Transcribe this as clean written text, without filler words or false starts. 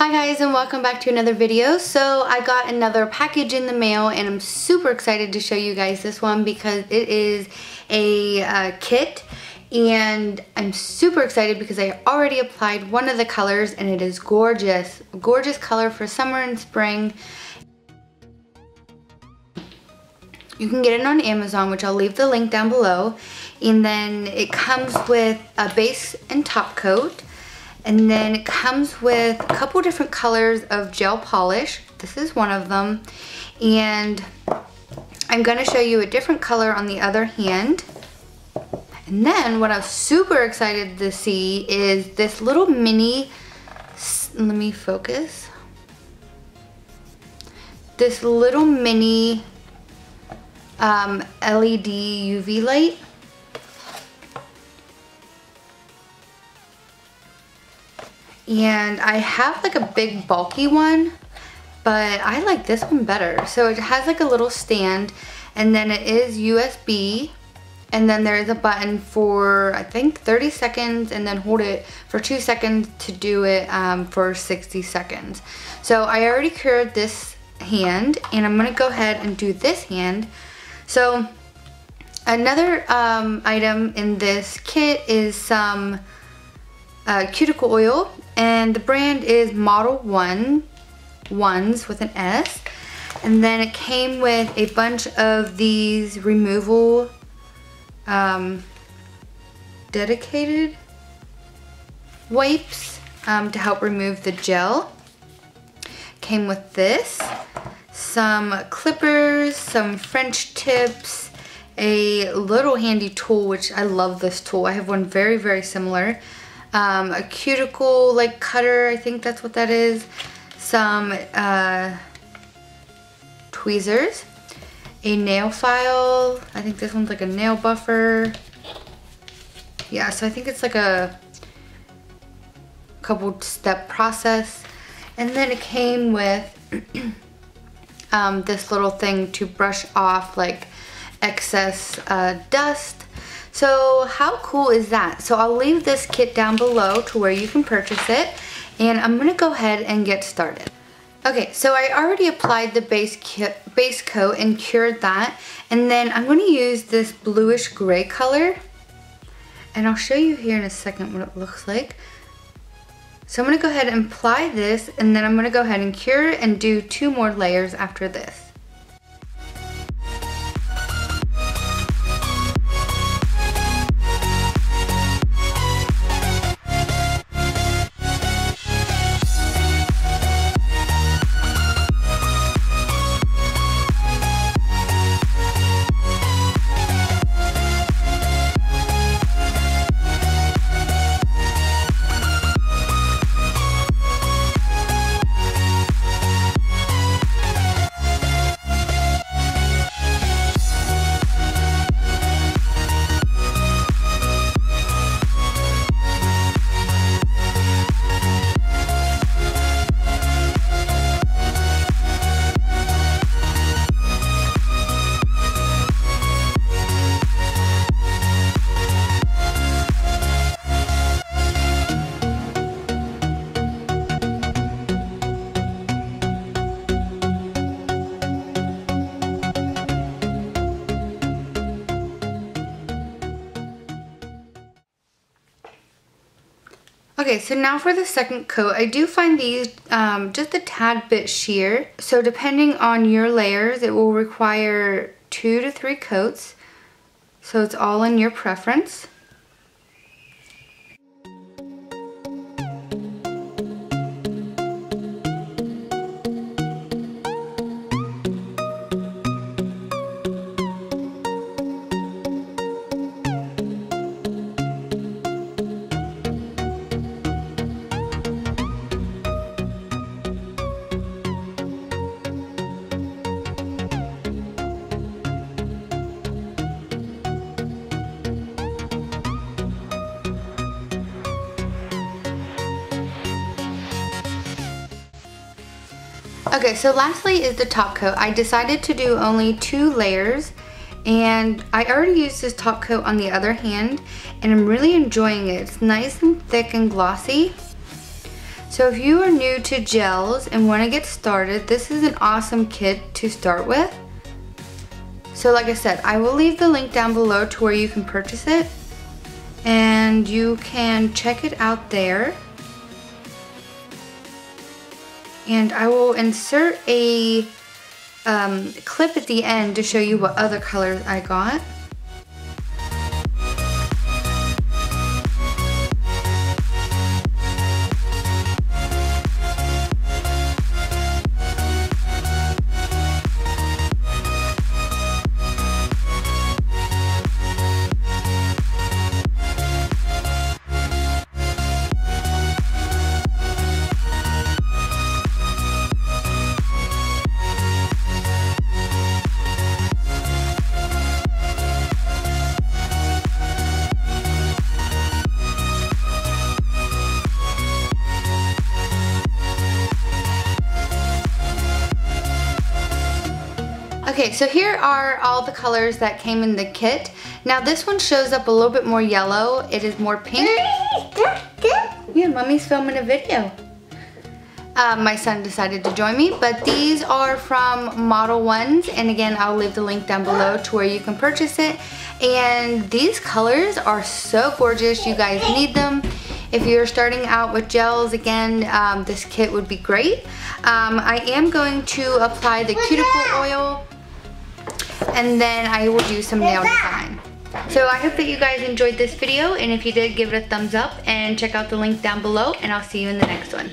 Hi guys, and welcome back to another video. So I got another package in the mail and I'm super excited to show you guys this one because it is a kit, and I'm super excited because I already applied one of the colors and it is gorgeous. Gorgeous color for summer and spring. You can get it on Amazon, which I'll leave the link down below. And then it comes with a base and top coat. And then it comes with a couple different colors of gel polish. This is one of them. And I'm going to show you a different color on the other hand. And then what I'm super excited to see is this little mini, let me focus. This little mini LED UV light. And I have like a big bulky one, but I like this one better. So it has like a little stand, and then it is USB, and then there is a button for I think 30 seconds, and then hold it for 2 seconds to do it for 60 seconds. So I already cured this hand, and I'm gonna go ahead and do this hand. So another item in this kit is some cuticle oil, and the brand is Modelones with an S. And then it came with a bunch of these removal dedicated wipes to help remove the gel. Came with this, some clippers, some French tips, a little handy tool, which I love this tool. I have one very, very similar. A cuticle like cutter, I think that's what that is. Some tweezers, a nail file. I think this one's like a nail buffer. Yeah, so I think it's like a couple step process. And then it came with this little thing to brush off like excess dust. So how cool is that? So I'll leave this kit down below to where you can purchase it, and I'm gonna go ahead and get started. Okay, so I already applied the base coat and cured that, and then I'm gonna use this bluish gray color, and I'll show you here in a second what it looks like. So I'm gonna go ahead and apply this, and then I'm gonna go ahead and cure it and do 2 more layers after this. Okay, so now for the second coat, I do find these just a tad bit sheer. So depending on your layers, it will require 2 to 3 coats. So it's all in your preference. Okay, so lastly is the top coat. I decided to do only 2 layers, and I already used this top coat on the other hand, and I'm really enjoying it. It's nice and thick and glossy. So if you are new to gels and want to get started, this is an awesome kit to start with. So like I said, I will leave the link down below to where you can purchase it. And you can check it out there. And I will insert a clip at the end to show you what other colors I got. Okay, so here are all the colors that came in the kit. Now this one shows up a little bit more yellow. It is more pink. Yeah, Mommy's filming a video. My son decided to join me, but these are from Modelones, and again, I'll leave the link down below to where you can purchase it. And these colors are so gorgeous. You guys need them. If you're starting out with gels, again, this kit would be great. I am going to apply the cuticle oil, and then I will do some nail design. So I hope that you guys enjoyed this video, and if you did, give it a thumbs up and check out the link down below, and I'll see you in the next one.